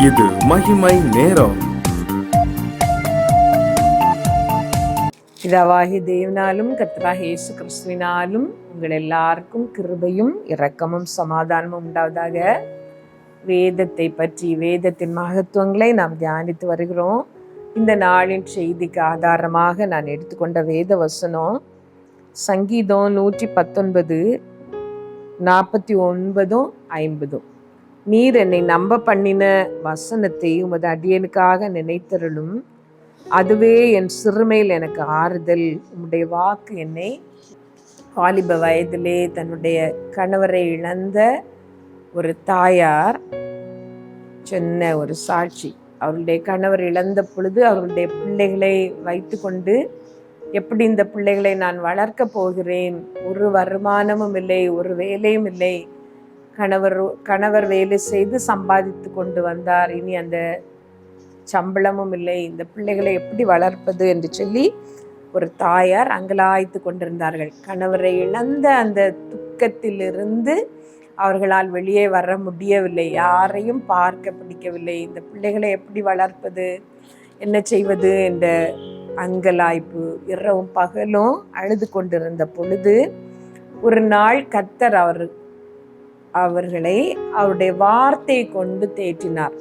இது மகிமை நேரம். பிதாவாகிய தேவனாலும் கர்த்தராகிய இயேசு கிறிஸ்துவினாலும் உங்கள் எல்லாருக்கும் கிருபையும் இரக்கமும் சமாதானமும் உண்டாவதாக. வேதத்தை பற்றி, வேதத்தின் மகத்துவங்களை நாம் தியானித்து வருகிறோம். இந்த நாளின் செய்திக்கு ஆதாரமாக நான் எடுத்துக்கொண்ட வேத வசனம் சங்கீதம் 119 49 50. நீர் என்னை நம்ப பண்ணின வசனத்தை உமது அடியனுக்காக நினைத்தருளும். அதுவே என் சிறுமையில் எனக்கு ஆறுதல். உம்முடைய வாக்கு என்னை. வாலிப வயதிலே தன்னுடைய கணவரை இழந்த ஒரு தாயார் சொன்ன ஒரு சாட்சி. அவருடைய கணவர் இழந்த பொழுது அவருடைய பிள்ளைகளை வைத்து கொண்டு எப்படி இந்த பிள்ளைகளை நான் வளர்க்க போகிறேன், ஒரு வருமானமும் இல்லை, ஒரு வேலையும் இல்லை, கணவர் வேலை செய்து சம்பாதித்து கொண்டு வந்தார், இனி அந்த சம்பளமும் இல்லை, இந்த பிள்ளைகளை எப்படி வளர்ப்பது என்று சொல்லி ஒரு தாயார் அங்கலாய்த்து கொண்டிருந்தார்கள். கணவரை இழந்த அந்த துக்கத்திலிருந்து அவர்களால் வெளியே வர முடியவில்லை, யாரையும் பார்க்க பிடிக்கவில்லை, இந்த பிள்ளைகளை எப்படி வளர்ப்பது, என்ன செய்வது என்ற அங்கலாய்ப்பு. இரவும் பகலும் அழுது கொண்டிருந்த பொழுது ஒரு நாள் கர்த்தர் அவர்களை அவருடைய வார்த்தையை கொண்டு தேற்றினார்.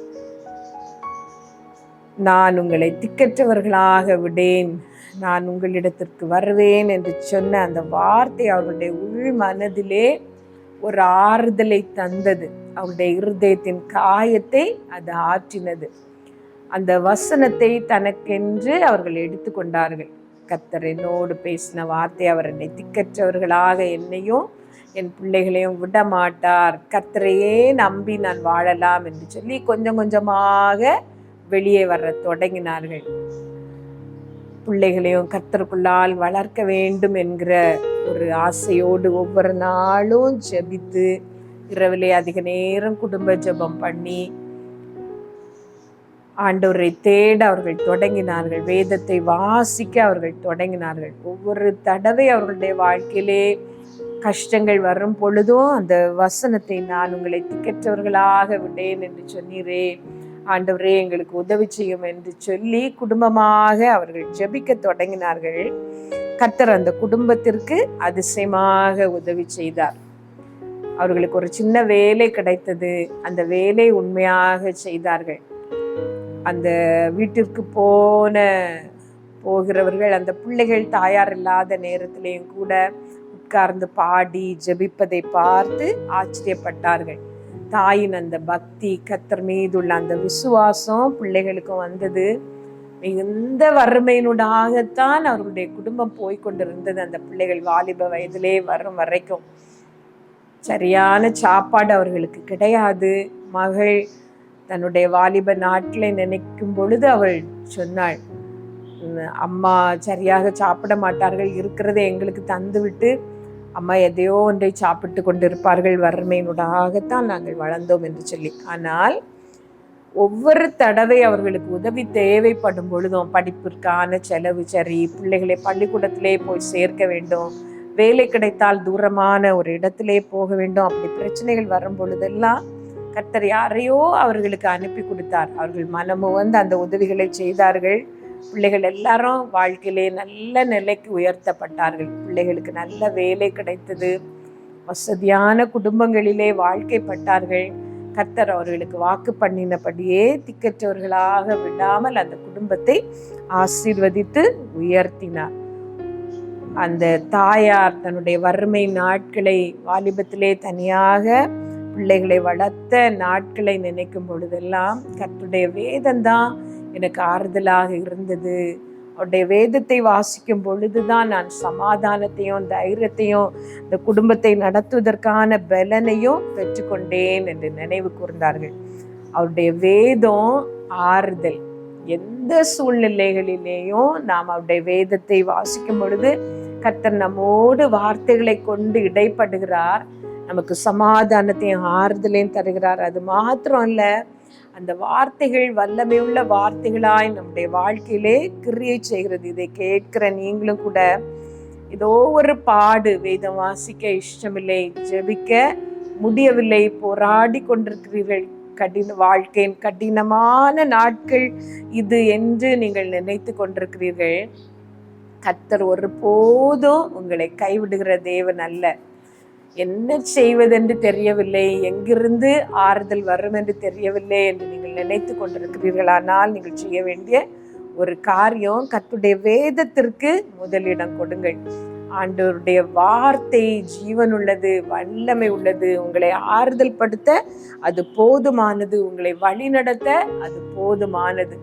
நான் உங்களை திக்கற்றவர்களாக விடேன், நான் உங்களிடத்திற்கு வருவேன் என்று சொன்ன அந்த வார்த்தை அவருடைய உள் மனதிலே ஒரு ஆறுதலை தந்தது. அவருடைய இருதயத்தின் காயத்தை அது ஆற்றினது. அந்த வசனத்தை தனக்கென்று அவர்கள் எடுத்துக்கொண்டார்கள். கர்த்தர் என்னோடு பேசின வார்த்தை, அவர் என்னை திக்கற்றவர்களாக என்னையும் என் பிள்ளைகளையும் விட மாட்டார், கர்த்தரையே நம்பி நான் வாழலாம் என்று சொல்லி கொஞ்சம் கொஞ்சமாக வெளியே வர தொடங்கினார்கள். பிள்ளைகளையும் கர்த்தருக்குள்ளால் வளர்க்க வேண்டும் என்கிற ஒரு ஆசையோடு ஒவ்வொரு நாளும் ஜெபித்து, இரவிலே அதிக நேரம் குடும்ப ஜெபம் பண்ணி ஆண்டவரை தேட அவர்கள் தொடங்கினார்கள். வேதத்தை வாசிக்க அவர்கள் தொடங்கினார்கள். ஒவ்வொரு தடவை அவர்களுடைய வாழ்க்கையிலே கஷ்டங்கள் வரும் பொழுதும் அந்த வசனத்தை, நான் உங்களை திக்கற்றவர்களாக விடேன் என்று சொன்னீரே ஆண்டவரே, எங்களுக்கு உதவி செய்யும் என்று சொல்லி குடும்பமாக அவர்கள் ஜெபிக்க தொடங்கினார்கள். கர்த்தர் அந்த குடும்பத்திற்கு அதிசயமாக உதவி செய்தார். அவர்களுக்கு ஒரு சின்ன வேலை கிடைத்தது. அந்த வேலை உண்மையாக செய்தார்கள். அந்த வீட்டிற்கு போகிறவர்கள் அந்த பிள்ளைகள் தாயார் இல்லாத நேரத்திலேயும் கூட உட்கார்ந்து பாடி ஜெபிப்பதை பார்த்து ஆச்சரியப்பட்டார்கள். தாயின் அந்த பக்தி, கர்த்தர் மீதுள்ள அந்த விசுவாசம் பிள்ளைகளுக்கும் வந்தது. மிகுந்த வறுமையினூடாகத்தான் அவர்களுடைய குடும்பம் போய்கொண்டிருந்தது. அந்த பிள்ளைகள் வாலிப வயதிலே வரும் வரைக்கும் சரியான சாப்பாடு அவர்களுக்கு கிடையாது. மகள் தன்னுடைய வாலிப நாட்களை நினைக்கும் பொழுது அவள் சொன்னாள், அம்மா சரியாக சாப்பிட மாட்டார்கள், இருக்கிறதை எங்களுக்கு தந்துவிட்டு அம்மா எதையோ ஒன்றை சாப்பிட்டு கொண்டிருப்பார்கள், வறுமையினூடாகத்தான் நாங்கள் வளர்ந்தோம் என்று சொல்லி. ஆனால் ஒவ்வொரு தடவை அவர்களுக்கு உதவி தேவைப்படும் பொழுதும், படிப்பிற்கான செலவு சரி, பிள்ளைகளை பள்ளிக்கூடத்திலே போய் சேர்க்க வேண்டும், வேலை கிடைத்தால் தூரமான ஒரு இடத்திலே போக வேண்டும், அப்படி பிரச்சனைகள் வரும் பொழுதெல்லாம் கர்த்தர் யாரையோ அவர்களுக்கு அனுப்பி கொடுத்தார். அவர்கள் மனமும் வந்து அந்த உதவிகளை செய்தார்கள். பிள்ளைகள் எல்லாரும் வாழ்க்கையிலே நல்ல நிலைக்கு உயர்த்தப்பட்டார்கள். பிள்ளைகளுக்கு நல்ல வேலை கிடைத்தது. வசதியான குடும்பங்களிலே வாழ்க்கைப்பட்டார்கள். கர்த்தர் அவர்களுக்கு வாக்கு பண்ணினபடியே திக்கற்றவர்களாக விடாமல் அந்த குடும்பத்தை ஆசீர்வதித்து உயர்த்தினார். அந்த தாயார் தன்னுடைய வறுமை நாட்களை, வாலிபத்திலே தனியாக பிள்ளைகளை வளர்த்த நாட்களை நினைக்கும் பொழுதெல்லாம் கர்த்தருடைய வேதம்தான் எனக்கு ஆறுதலாக இருந்தது. அவருடைய வேதத்தை வாசிக்கும் பொழுதுதான் நான் சமாதானத்தையும் தைரியத்தையும் இந்த குடும்பத்தை நடத்துவதற்கான பலனையும் பெற்றுக்கொண்டேன் என்று நினைவு கூர்ந்தார்கள். அவருடைய வேதம் ஆறுதல். எந்த சூழ்நிலைகளிலேயும் நாம் அவருடைய வேதத்தை வாசிக்கும் பொழுது கர்த்தர் நம்மோடு வார்த்தைகளை கொண்டு இடைப்படுகிறார், நமக்கு சமாதானத்தையும் ஆறுதலையும் தருகிறார். அது மாத்திரம் இல்ல, அந்த வார்த்தைகள் வல்லமையுள்ள வார்த்தைகளாய் நம்முடைய வாழ்க்கையிலே கிரியை செய்கிறது. இதை கேட்கிற நீங்களும் கூட ஏதோ ஒரு பாடு, வேதம் வாசிக்க இஷ்டமில்லை, ஜெபிக்க முடியவில்லை, போராடி கொண்டிருக்கிறீர்கள், வாழ்க்கையின் கடினமான நாட்கள் இது என்று நீங்கள் நினைத்து கொண்டிருக்கிறீர்கள். கர்த்தர் ஒருபோதும் உங்களை கைவிடுகிற தேவன் அல்ல. என்ன செய்வதென்று தெரியவில்லை, எங்கிருந்து ஆறுதல் வரும் என்று தெரியவில்லை என்று நீங்கள் நினைத்து கொண்டிருக்கிறீர்களானால் நீங்கள் செய்ய வேண்டிய ஒரு காரியம், கர்த்தருடைய வேதத்திற்கு முதலிடம் கொடுங்கள். ஆண்டவருடைய வார்த்தை ஜீவன் உள்ளது, வல்லமை உள்ளது. உங்களை ஆறுதல் படுத்த அது போதுமானது, உங்களை வழி நடத்த அது போதுமானது.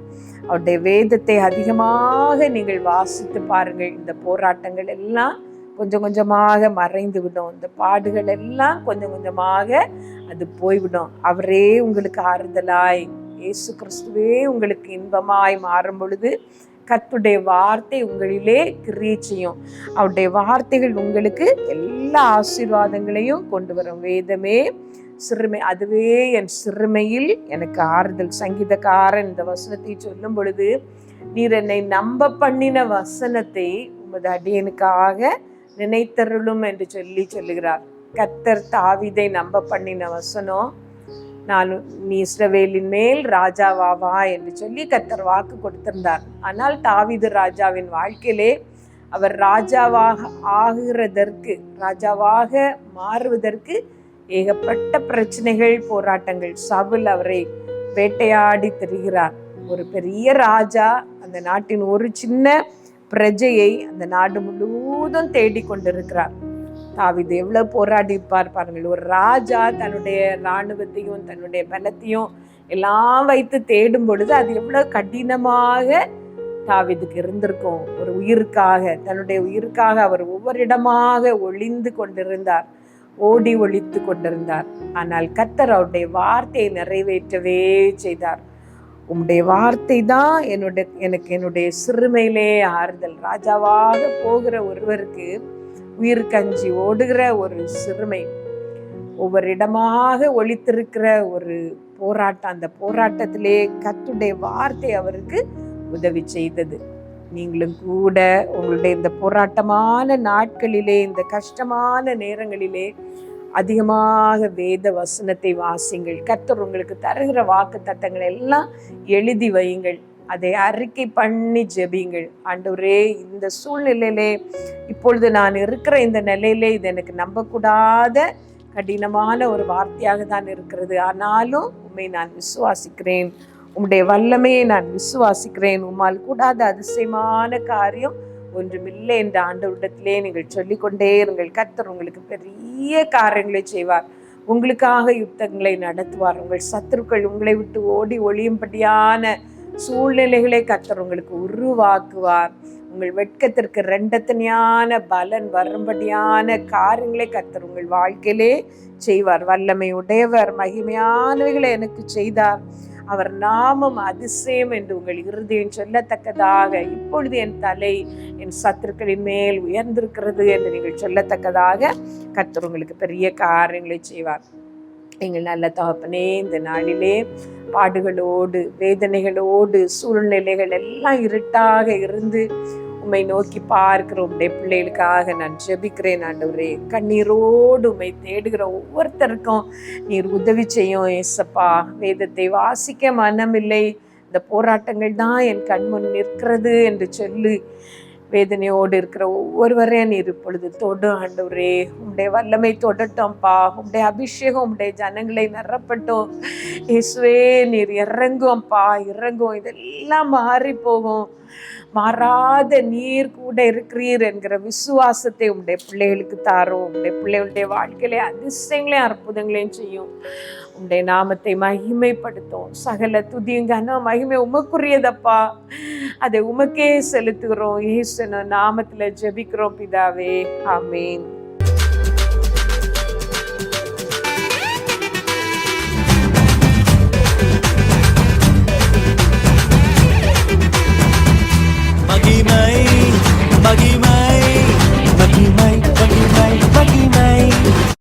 அவருடைய வேதத்தை அதிகமாக நீங்கள் வாசித்து பாருங்கள். இந்த போராட்டங்கள் எல்லாம் கொஞ்சம் கொஞ்சமாக மறைந்து விடும். இந்த பாடுகள் எல்லாம் கொஞ்சம் கொஞ்சமாக அது போய்விடும். அவரே உங்களுக்கு ஆறுதலாய், இயேசு கிறிஸ்துவே உங்களுக்கு இன்பமாய் மாறும் பொழுது கர்த்தருடைய வார்த்தை உங்களிலே கிரியை செய்யும். அவருடைய வார்த்தைகள் உங்களுக்கு எல்லா ஆசீர்வாதங்களையும் கொண்டு வரும். வேதமே சிறுமை, அதுவே என் சிறுமையில் எனக்கு ஆறுதல். சங்கீதக்காரன் இந்த வசனத்தை சொல்லும் பொழுது, நீர் என்னை நம்ப பண்ணின வசனத்தை உமது அடியனுக்காக நினைத்தருளும் என்று சொல்லுகிறார். கர்த்தர் தாவீதை நம்ப பண்ணின வசனம், நீ இஸ்ரவேலின் மேல் ராஜாவா என்று சொல்லி கர்த்தர் வாக்கு கொடுத்திருந்தார். ஆனால் தாவீது ராஜாவின் வாழ்க்கையிலே அவர் ராஜாவாக மாறுவதற்கு ஏகப்பட்ட பிரச்சனைகள், போராட்டங்கள். சவுல் அவரை வேட்டையாடி திரிகிறார். ஒரு பெரிய ராஜா அந்த நாட்டின் ஒரு சின்ன பிரஜையை அந்த நாடு முழுவதும் தேடி கொண்டிருக்கிறார். தாவீது எவ்வளவு போராடி இருப்பார் பாருங்கள். ஒரு ராஜா தன்னுடைய இராணுவத்தையும் தன்னுடைய பலத்தையும் எல்லாம் வைத்து தேடும் பொழுது அது எவ்வளவு கடினமாக தாவீதுக்கு இருந்திருக்கும். ஒரு உயிருக்காக, தன்னுடைய உயிருக்காக அவர் ஒவ்வொரு இடமாக ஒளிந்து கொண்டிருந்தார், ஓடி ஒளித்து கொண்டிருந்தார். ஆனால் கர்த்தர் அவருடைய வார்த்தையை நிறைவேற்றவே செய்தார். உம்முடைய வார்த்தை தான் எனக்கு என்னுடைய சிறுமையிலே ஆறுதல். ராஜாவாக போகிற ஒருவருக்கு உயிர் கஞ்சி ஓடுகிற ஒரு சிறுமை, ஒவ்வொரு இடமாக ஒளித்திருக்கிற ஒரு போராட்டம். அந்த போராட்டத்திலே கர்த்தருடைய வார்த்தை அவருக்கு உதவி செய்தது. நீங்களும் கூட உங்களுடைய இந்த போராட்டமான நாட்களிலே, இந்த கஷ்டமான நேரங்களிலே அதிகமாக வேத வசனத்தை வாசிங்கள். கர்த்தர் உங்களுக்கு தருகிற வாக்கு தத்தங்களை எல்லாம் எழுதி வையுங்கள். அதை அறிக்கை பண்ணி ஜெபிங்கள். ஆண்டவரே, இந்த சூழ்நிலையிலே, இப்பொழுது நான் இருக்கிற இந்த நிலையிலே இது எனக்கு நம்பக்கூடாத கடினமான ஒரு வார்த்தையாக தான் இருக்கிறது. ஆனாலும் உம்மை நான் விசுவாசிக்கிறேன், உம்முடைய வல்லமையை நான் விசுவாசிக்கிறேன். உம்மால் கூடாத அதிசயமான காரியம் ஒன்றுமில்லை என்ற ஆண்டவரிடத்திலே நீங்கள் சொல்லிக்கொண்டே இருங்கள். கர்த்தர் உங்களுக்கு பெரிய காரியங்களை செய்வார். உங்களுக்காக யுத்தங்களை நடத்துவார். உங்கள் சத்துருக்கள் உங்களை விட்டு ஓடி ஒளியும்படியான சூழ்நிலைகளை கர்த்தர் உங்களுக்கு உருவாக்குவார். உங்கள் வெட்கத்திற்கு ரெண்டத்தனையான பலன் வரும்படியான காரியங்களை கர்த்தர் உங்கள் வாழ்க்கையிலே செய்வார். வல்லமை உடையவர், மகிமையானவைகளை எனக்கு செய்தார், அவர் நாமம் அதிசயம் என்று உங்கள் இருதயம் சொல்லத்தக்கதாக இப்பொழுது என் தலை என் சத்துருக்களின் மேல் உயர்ந்திருக்கிறது என்று நீங்கள் சொல்லத்தக்கதாக கர்த்தர் உங்களுக்கு பெரிய காரியங்களை செய்வார். எங்கள் நல்ல தகப்பனே, இந்த நாளிலே பாடுகளோடு, வேதனைகளோடு, சூழ்நிலைகள் எல்லாம் இருட்டாக இருந்து உம்மை நோக்கி பார்க்கிற உம்முடைய பிள்ளைகளுக்காக நான் ஜெபிக்கிறேன். ஆண்டவரே, கண்ணீரோடு உம்மை தேடுகிற ஒவ்வொருத்தருக்கும் நீர் உதவி செய்யும் ஏசப்பா. வேதத்தை வாசிக்க மனமில்லை, இந்த போராட்டங்கள் தான் என் கண்முன் நிற்கிறது என்று சொல்லி வேதனையோடு இருக்கிற ஒவ்வொருவரையும் நீர் இப்பொழுது தொடு ஆண்டவரே. உம்முடைய வல்லமை தொடட்டோம்ப்பா. உம்முடைய அபிஷேகம் உம்முடைய ஜனங்களை நிரப்பட்டும் இயேசுவே. நீர் இறங்கும்ப்பா, இறங்கும். இதெல்லாம் மாறி போகும். மாறாத நீர் கூட இருக்கிறீர் என்கிற விசுவாசத்தை உம்முடைய பிள்ளைகளுக்கு தாரும். உம்முடைய பிள்ளைகளுடைய வாழ்க்கையிலே அதிசயங்களையும் அற்புதங்களையும் செய்யும். உம்முடைய நாமத்தை மகிமைப்படுத்தும். சகல துதியும் கன மகிமை உமக்குரியதப்பா. அதை உமக்கே செலுத்துகிறோம். இயேசு நாமத்துல ஜெபிக்கிறோம் பிதாவே, ஆமென். மகிமை மகிமை மகிமை மகிமை மகிமை